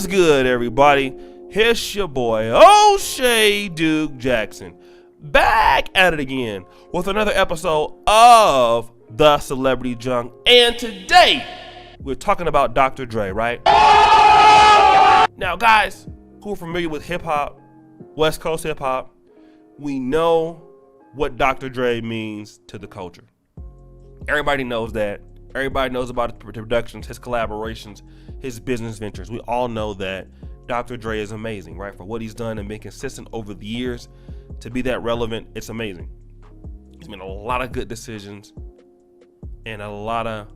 What's good, everybody? Here's your boy, O'Shea Duke Jackson, back at it again with another episode of The Celebrity Junk. And today, we're talking about Dr. Dre, right? Now, guys who are familiar with hip-hop, West Coast hip-hop, we know what Dr. Dre means to the culture. Everybody knows that. Everybody knows about his productions, his collaborations, his business ventures. We all know that Dr. Dre is amazing, right? For what he's done and been consistent over the years to be that relevant, it's amazing. He's made a lot of good decisions and a lot of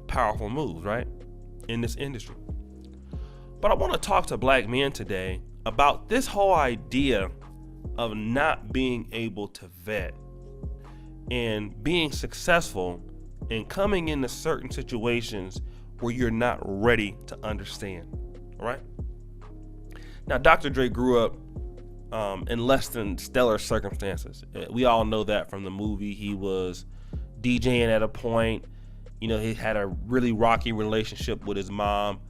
powerful moves, right? In this industry. But I want to talk to black men today about this whole idea of not being able to vet and being successful and coming into certain situations where you're not ready to understand, all right? Now, Dr. Dre grew up in less than stellar circumstances. We all know that from the movie. He was DJing at a point. You know, he had a really rocky relationship with his mom.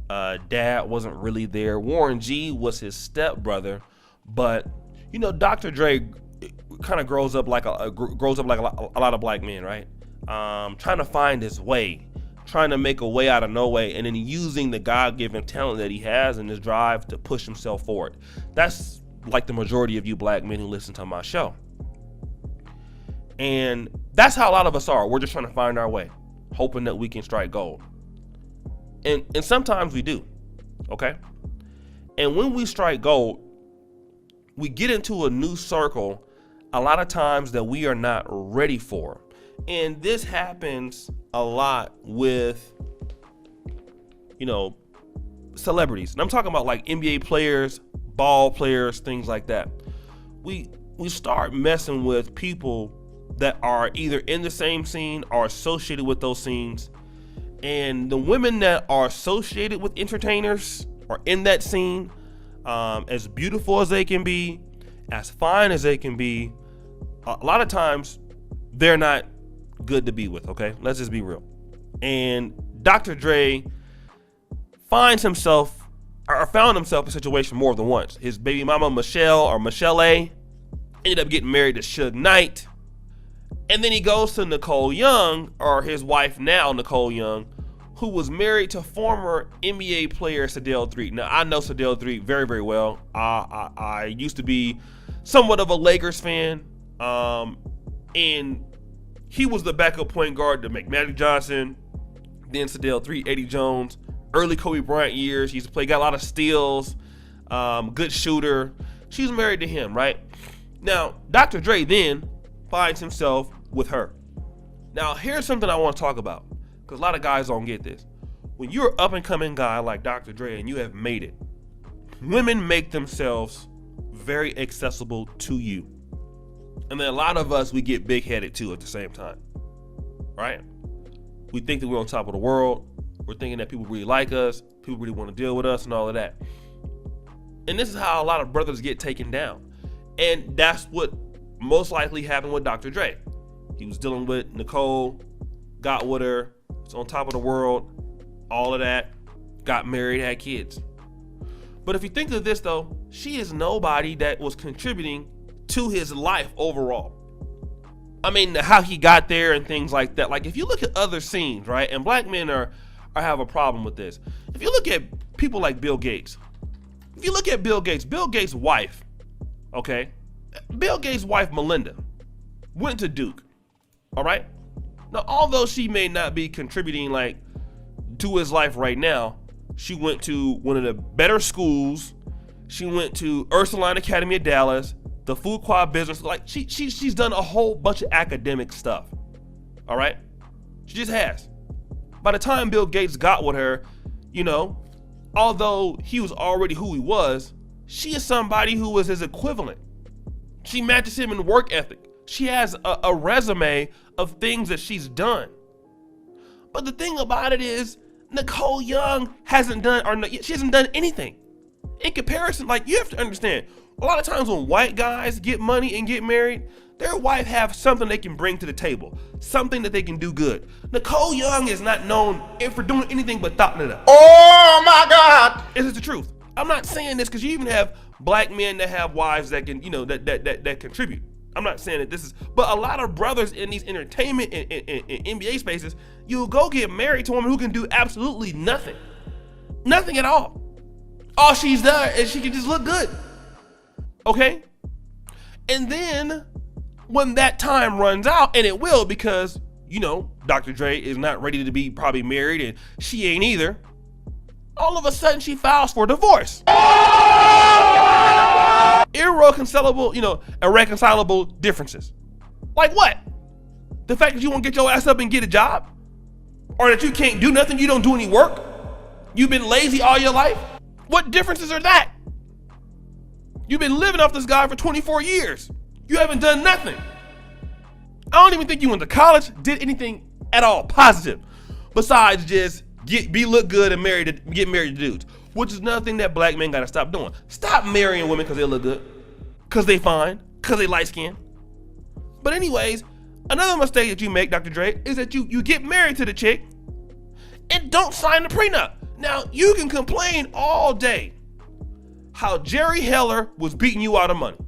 Dad wasn't really there. Warren G was his stepbrother, but you know, Dr. Dre kind of grows up like a lot of black men, right? Trying to find his way, trying to make a way out of no way, and then using the God-given talent that he has and his drive to push himself forward. That's like the majority of you black men who listen to my show. And that's how a lot of us are. We're just trying to find our way, hoping that we can strike gold. And sometimes we do, okay? And when we strike gold, we get into a new circle a lot of times that we are not ready for. And this happens a lot with, you know, celebrities. And I'm talking about like NBA players, ball players, things like that. We start messing with people that are either in the same scene or associated with those scenes. And the women that are associated with entertainers or in that scene, as beautiful as they can be, as fine as they can be, a lot of times they're not good to be with, okay? Let's just be real. And Dr. Dre found himself in a situation more than once. His baby mama, Michelle A, ended up getting married to Suge Knight. And then he goes to Nicole Young, or his wife now, Nicole Young, who was married to former NBA player Sedale Threatt. Now, I know Sedale Threatt very, very well. I used to be somewhat of a Lakers fan. And he was the backup point guard to make Magic Johnson, then Sedale Threatt, Eddie Jones, early Kobe Bryant years. He used to play, got a lot of steals, good shooter. She's married to him, right? Now, Dr. Dre then finds himself with her. Now, here's something I want to talk about, because a lot of guys don't get this. When you're an up-and-coming guy like Dr. Dre and you have made it, women make themselves very accessible to you. And then a lot of us, we get big-headed too at the same time, right? We think that we're on top of the world. We're thinking that people really like us, people really want to deal with us and all of that. And this is how a lot of brothers get taken down. And that's what most likely happened with Dr. Dre. He was dealing with Nicole, got with her, was on top of the world, all of that, got married, had kids. But if you think of this though, she is nobody that was contributing to his life overall. I mean, how he got there and things like that. Like if you look at other scenes, right? And black men are have a problem with this. If you look at people like Bill Gates, if you look at Bill Gates' wife, okay? Bill Gates' wife, Melinda, went to Duke, all right? Now, although she may not be contributing like to his life right now, she went to one of the better schools. She went to Ursuline Academy of Dallas, the Fuqua business. Like she's done a whole bunch of academic stuff, all right? She just has. By the time Bill Gates got with her, you know, although he was already who he was, she is somebody who was his equivalent. She matches him in work ethic. She has a resume of things that she's done. But the thing about it is, Nicole Young she hasn't done anything. In comparison, like you have to understand, a lot of times when white guys get money and get married, their wife have something they can bring to the table, something that they can do good. Nicole Young is not known for doing anything but thotting it up. Oh my God! This is the truth. I'm not saying this because you even have black men that have wives that can, that contribute. I'm not saying that this is, but a lot of brothers in these entertainment and NBA spaces, you'll go get married to a woman who can do absolutely nothing. Nothing at all. All she's done is she can just look good. Okay? And then when that time runs out, and it will because, Dr. Dre is not ready to be probably married and she ain't either, all of a sudden she files for divorce. Irreconcilable differences. Like what? The fact that you won't get your ass up and get a job? Or that you can't do nothing, you don't do any work? You've been lazy all your life? What differences are that? You've been living off this guy for 24 years. You haven't done nothing. I don't even think you went to college, did anything at all positive, besides just look good and get married to dudes, which is another thing that black men gotta stop doing. Stop marrying women because they look good, because they fine, because they light skinned. But anyways, another mistake that you make, Dr. Dre, is that you get married to the chick and don't sign the prenup. Now, you can complain all day how Jerry Heller was beating you out of money.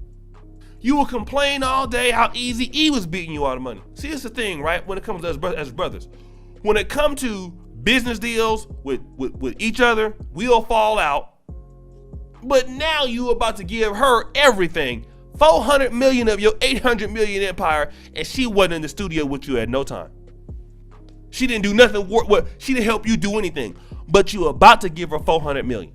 You will complain all day how Eazy-E was beating you out of money. See, it's the thing, right? When it comes to us as brothers, when it comes to business deals with each other, we'll fall out. But now you about to give her everything, 400 million of your 800 million empire, and she wasn't in the studio with you at no time. She didn't do nothing. She didn't help you do anything. But you about to give her 400 million,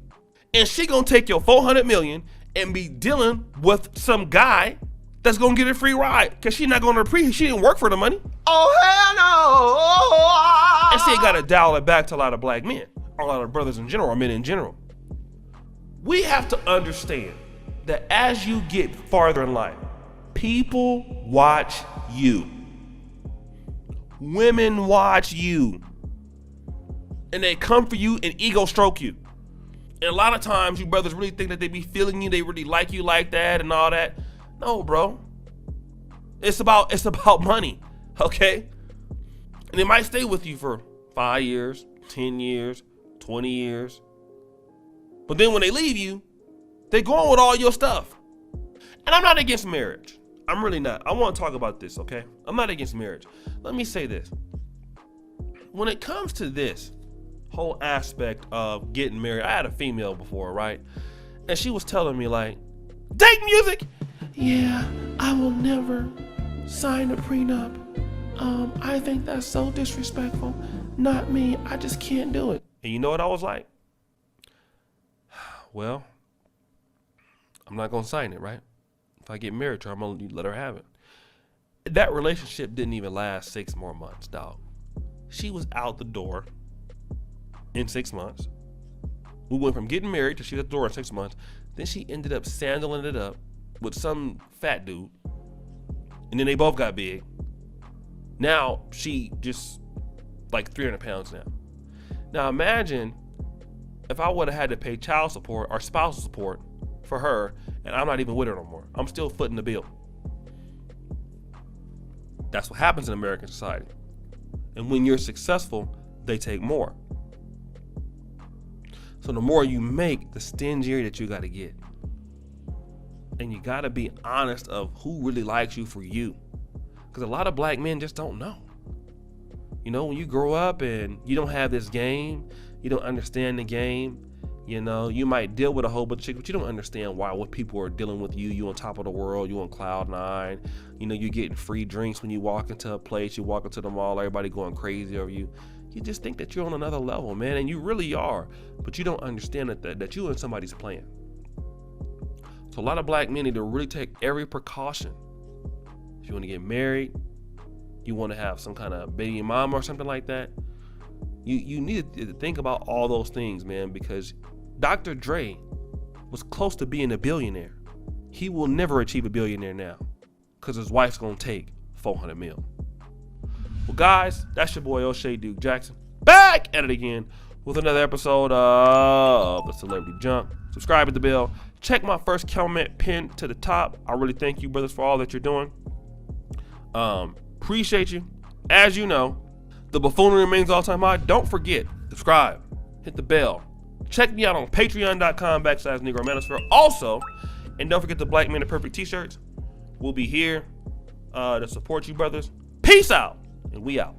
and she gonna take your 400 million and be dealing with some guy that's gonna get a free ride because she's not gonna appreciate. She didn't work for the money. Oh hell no! And see, you gotta dial it back to a lot of black men, or a lot of brothers in general, or men in general. We have to understand that as you get farther in life, people watch you. Women watch you. And they come for you and ego stroke you. And a lot of times you brothers really think that they be feeling you, they really like you like that and all that. No, bro. It's about money, okay? And they might stay with you for 5 years, 10 years, 20 years. But then when they leave you, they go on with all your stuff. And I'm not against marriage. I'm really not. I want to talk about this, okay? I'm not against marriage. Let me say this. When it comes to this whole aspect of getting married, I had a female before, right? And she was telling me like, date music. Yeah, I will never sign a prenup. I think that's so disrespectful. Not me. I just can't do it. And you know what I was like? Well, I'm not gonna sign it, right? If I get married to her, I'm gonna let her have it. That relationship didn't even last 6 more months, dog. She was out the door in 6 months. We went from getting married to she was at the door in 6 months. Then she ended up sandaling it up with some fat dude. And then they both got big. Now she just like 300 pounds now. Now imagine if I would have had to pay child support or spousal support for her and I'm not even with her no more. I'm still footing the bill. That's what happens in American society. And when you're successful, they take more. So the more you make, the stingier that you got to get. And you got to be honest of who really likes you for you. Because a lot of black men just don't know. You know, when you grow up and you don't have this game, you don't understand the game, you know, you might deal with a whole bunch of chicks, but you don't understand why what people are dealing with you. You on top of the world, you on cloud 9. You know, you're getting free drinks when you walk into a place, you walk into the mall, everybody going crazy over you. You just think that you're on another level, man, and you really are, but you don't understand that you and somebody's plan. So a lot of black men need to really take every precaution. If you want to get married, you want to have some kind of baby mama or something like that, you need to think about all those things, man, because Dr. Dre was close to being a billionaire. He will never achieve a billionaire now because his wife's going to take 400 mil. Well, guys, that's your boy O'Shea Duke Jackson, back at it again with another episode of The Celebrity Junk. Subscribe to the bell. Check my first comment pinned to the top. I really thank you, brothers, for all that you're doing. Appreciate you. As you know, the buffoonery remains all-time high. Don't forget, subscribe, hit the bell. Check me out on patreon.com/Negro Manosphere. Also, and don't forget the Black Men Are Perfect t-shirts. We'll be here to support you, brothers. Peace out, and we out.